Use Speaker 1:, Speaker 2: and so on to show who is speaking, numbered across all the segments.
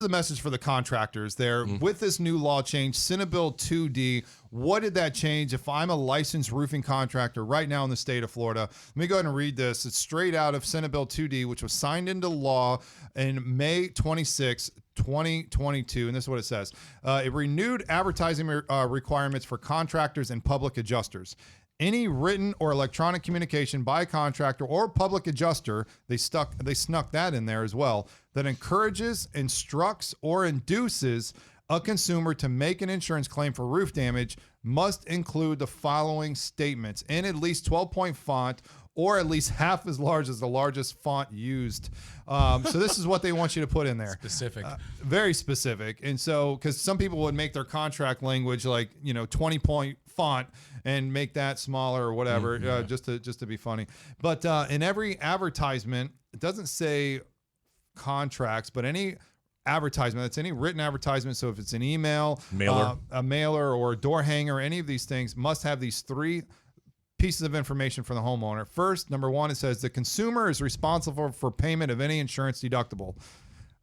Speaker 1: the message for the contractors there with this new law change, Senate Bill 2D. What did that change? If I'm a licensed roofing contractor right now in the state of Florida, let me go ahead and read this. It's straight out of Senate Bill 2D, which was signed into law in May 26, 2022. And this is what it says. It renewed advertising requirements for contractors and public adjusters. Any written or electronic communication by a contractor or public adjuster, they snuck that in there as well, that encourages, instructs, or induces a consumer to make an insurance claim for roof damage must include the following statements in at least 12-point font or at least half as large as the largest font used. So this is what they want you to put in there.
Speaker 2: Specific.
Speaker 1: Very specific. And so, because some people would make their contract language like, 20-point font and make that smaller or whatever, just to be funny. But in every advertisement, it doesn't say contracts, but any advertisement, that's any written advertisement. So if it's an email, a mailer, or a door hanger, any of these things must have these three pieces of information for the homeowner. First, number one, it says the consumer is responsible for payment of any insurance deductible.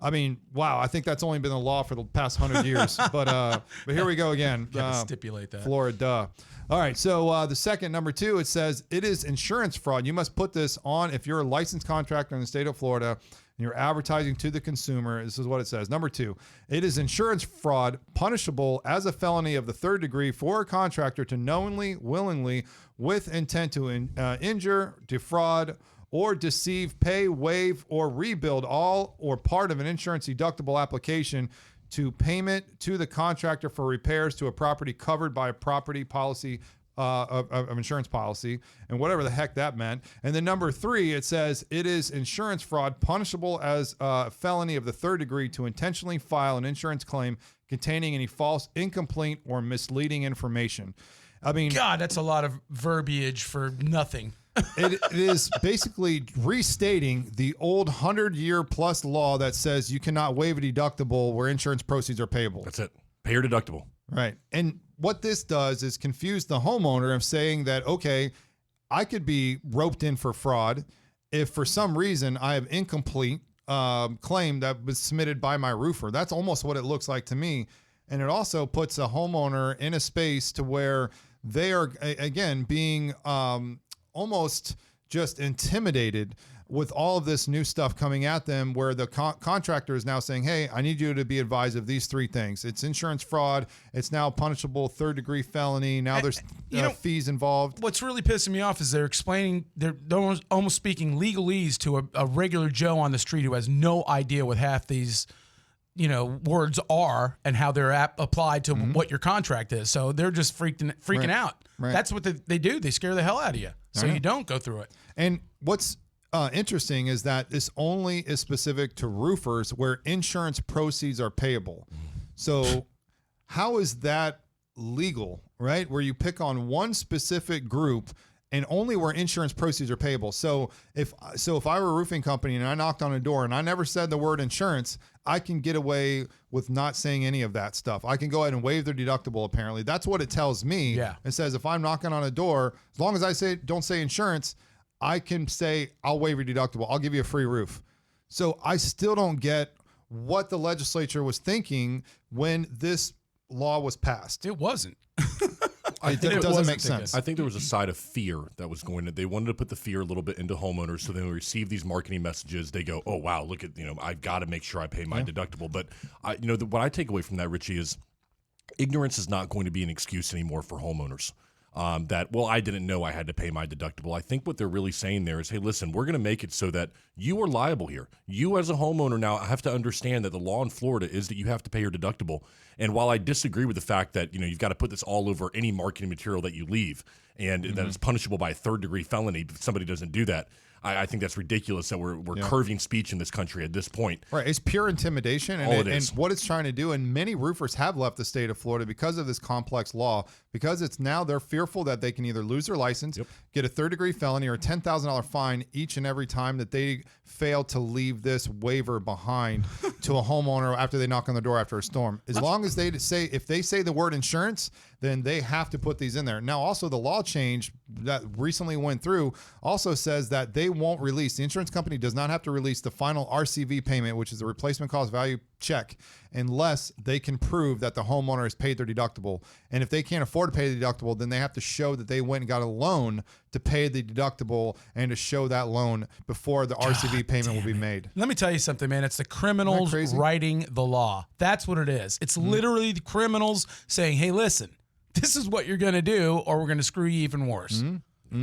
Speaker 1: I mean, wow, I think that's only been the law for the past 100 years. But here we go again.
Speaker 2: Stipulate that.
Speaker 1: Florida. All right. So the second, number two, it says it is insurance fraud. You must put this on if you're a licensed contractor in the state of Florida and you're advertising to the consumer. This is what it says. Number two, it is insurance fraud punishable as a felony of the third degree for a contractor to knowingly, willingly, with intent to injure, defraud, or deceive, pay, waive, or rebuild all or part of an insurance deductible application to payment to the contractor for repairs to a property covered by a property policy of insurance policy, and whatever the heck that meant. And then number three, it says it is insurance fraud punishable as a felony of the third degree to intentionally file an insurance claim containing any false, incomplete, or misleading information. I mean,
Speaker 2: God, that's a lot of verbiage for nothing.
Speaker 1: It is basically restating the old 100-year-plus law that says you cannot waive a deductible where insurance proceeds are payable.
Speaker 3: That's it. Pay your deductible.
Speaker 1: Right. And what this does is confuse the homeowner of saying that, okay, I could be roped in for fraud if for some reason I have incomplete claim that was submitted by my roofer. That's almost what it looks like to me. And it also puts a homeowner in a space to where they are, again, being almost just intimidated with all of this new stuff coming at them, where the contractor is now saying, hey, I need you to be advised of these three things. It's insurance fraud. It's now punishable third degree felony. Now there's fees involved.
Speaker 2: What's really pissing me off is they're almost speaking legalese to a regular Joe on the street who has no idea what half these words are and how they're applied to what your contract is. So they're just freaking out.
Speaker 1: Right.
Speaker 2: That's what they do. They scare the hell out of you. So you don't go through it.
Speaker 1: And what's interesting is that this only is specific to roofers where insurance proceeds are payable. So how is that legal, right? Where you pick on one specific group and only where insurance proceeds are payable. So if I were a roofing company and I knocked on a door and I never said the word insurance, I can get away with not saying any of that stuff. I can go ahead and waive their deductible, apparently. That's what it tells me.
Speaker 2: Yeah.
Speaker 1: It says if I'm knocking on a door, as long as I don't say insurance, I can say I'll waive your deductible. I'll give you a free roof. So I still don't get what the legislature was thinking when this law was passed.
Speaker 2: It wasn't.
Speaker 1: It doesn't make sense.
Speaker 3: I think there was a side of fear that was going to, they wanted to put the fear a little bit into homeowners. So then we receive these marketing messages. They go, oh, wow, look at, I've got to make sure I pay my deductible. But what I take away from that, Richie, is ignorance is not going to be an excuse anymore for homeowners. I didn't know I had to pay my deductible. I think what they're really saying there is, hey, listen, we're going to make it so that you are liable here. You as a homeowner now have to understand that the law in Florida is that you have to pay your deductible. And while I disagree with the fact that, you've got to put this all over any marketing material that you leave and that it's punishable by a third degree felony if somebody doesn't do that, I think that's ridiculous that we're curving speech in this country at this point.
Speaker 1: Right. It's pure intimidation. And what it's trying to do, and many roofers have left the state of Florida because of this complex law, because it's now they're fearful that they can either lose their license, get a third degree felony, or a $10,000 fine each and every time that they fail to leave this waiver behind to a homeowner after they knock on the door after a storm. As long as if they say the word insurance, then they have to put these in there. Now, also the law change that recently went through also says that they won't release, the insurance company does not have to release the final RCV payment, which is the replacement cost value check unless they can prove that the homeowner has paid their deductible. And if they can't afford to pay the deductible, then they have to show that they went and got a loan to pay the deductible and to show that loan before the RCV payment will be made.
Speaker 2: Let me tell you something, man. It's the criminals writing the law. That's what it is. It's literally the criminals saying, hey, listen, this is what you're going to do, or we're going to screw you even worse.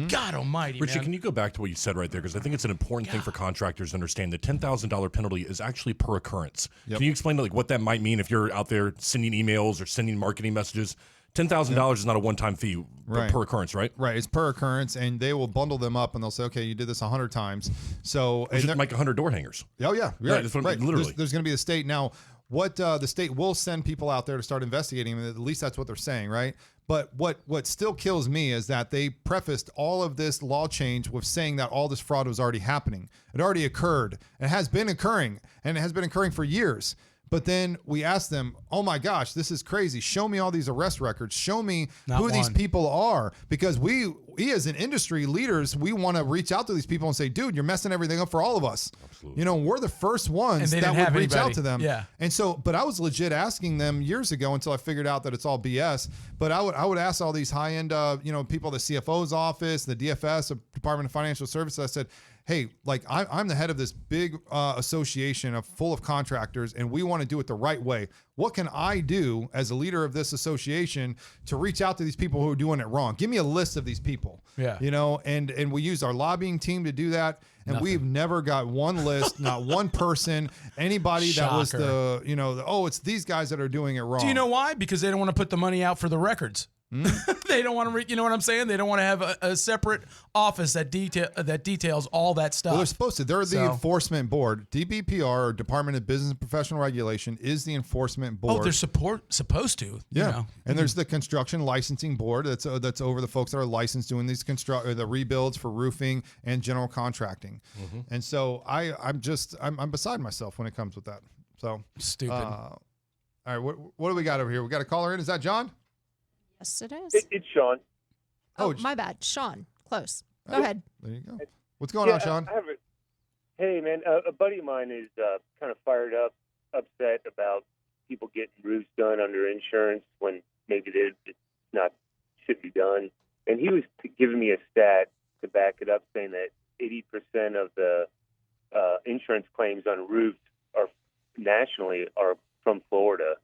Speaker 2: God almighty,
Speaker 3: Richie,
Speaker 2: man.
Speaker 3: can you go back to what you said right there? Because I think it's an important thing for contractors to understand. The $10,000 penalty is actually per occurrence. Can you explain like what that might mean if you're out there sending emails or sending marketing messages? $10,000 is not a one-time fee per occurrence, right?
Speaker 1: Right. It's per occurrence, and they will bundle them up, and they'll say, okay, you did this 100 times. So
Speaker 3: Which is like 100 door hangers.
Speaker 1: Oh, yeah.
Speaker 3: Yeah, that's what, literally.
Speaker 1: There's going to be a state. Now, what the state will send people out there to start investigating, at least that's what they're saying, right? But what still kills me is that they prefaced all of this law change with saying that all this fraud was already happening. It already occurred. It has been occurring, and it has been occurring for years. But then we asked them, oh my gosh, this is crazy. Show me all these arrest records. Show me who these people are. Because we as an industry leaders, we want to reach out to these people and say, dude, you're messing everything up for all of us.
Speaker 3: Absolutely.
Speaker 1: You know, we're the first ones that would reach out to them.
Speaker 2: Yeah.
Speaker 1: And so, but I was legit asking them years ago until I figured out that it's all BS. But I would ask all these high-end, people, the CFO's office, the DFS, the Department of Financial Services. I said, hey, like I'm the head of this big association full of contractors, and we want to do it the right way. What can I do as a leader of this association to reach out to these people who are doing it wrong? Give me a list of these people.
Speaker 2: Yeah.
Speaker 1: And we use our lobbying team to do that. And we've never got one list, not one person, anybody that was it's these guys that are doing it wrong.
Speaker 2: Do you know why? Because they don't want to put the money out for the records. They don't want to, you know what I'm saying? They don't want to have a separate office that details all that stuff.
Speaker 1: Well, they're supposed to. They're the enforcement board. DBPR, or Department of Business and Professional Regulation, is the enforcement board.
Speaker 2: Oh, they're supposed to.
Speaker 1: Yeah,
Speaker 2: You know.
Speaker 1: And there's the construction licensing board that's over the folks that are licensed doing these the rebuilds for roofing and general contracting. And so I'm beside myself when it comes with that. So
Speaker 2: Stupid.
Speaker 1: All right, what do we got over here? We got a caller in. Is that John?
Speaker 4: Yes, it is.
Speaker 5: It's Sean.
Speaker 4: Oh, my bad. Sean. Close. Go ahead.
Speaker 1: There you go. What's going on, Sean?
Speaker 5: Hey, man, a buddy of mine is kind of fired up, upset about people getting roofs done under insurance when maybe should be done. And he was giving me a stat to back it up, saying that 80% of the insurance claims on roofs nationally are from Florida.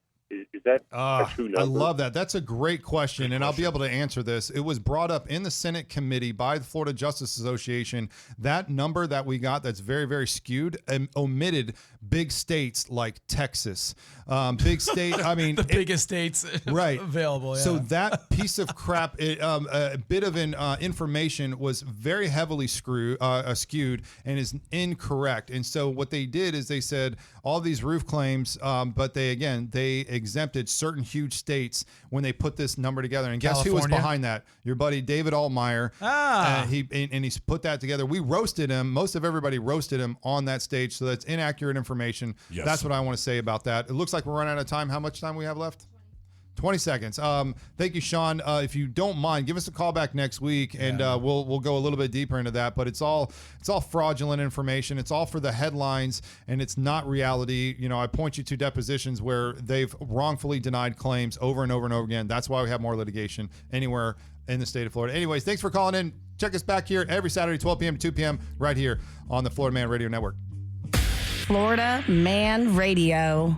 Speaker 5: Is that a true number?
Speaker 1: I love that. That's a great question, and I'll be able to answer this. It was brought up in the Senate committee by the Florida Justice Association. That number that we got that's very, very skewed omitted big states like Texas. Big state, I mean.
Speaker 2: The biggest states available, yeah.
Speaker 1: So that piece of crap, a bit of information was very heavily skewed and is incorrect. And so what they did is they said all these roof claims, but they exempted certain huge states when they put this number together. And guess who was behind that? Your buddy David Altmaier. He's put that together. We roasted him. Most of everybody roasted him on that stage. So that's inaccurate information.
Speaker 3: Yes.
Speaker 1: That's what I want to say about that. It looks like we're running out of time. How much time we have left? 20 seconds. Thank you, Sean. If you don't mind, give us a call back next week, and we'll go a little bit deeper into that. But it's all fraudulent information. It's all for the headlines, and it's not reality. You know, I point you to depositions where they've wrongfully denied claims over and over and over again. That's why we have more litigation anywhere in the state of Florida. Anyways, thanks for calling in. Check us back here every Saturday, 12 p.m. to 2 p.m. right here on the Florida Man Radio Network.
Speaker 6: Florida Man Radio.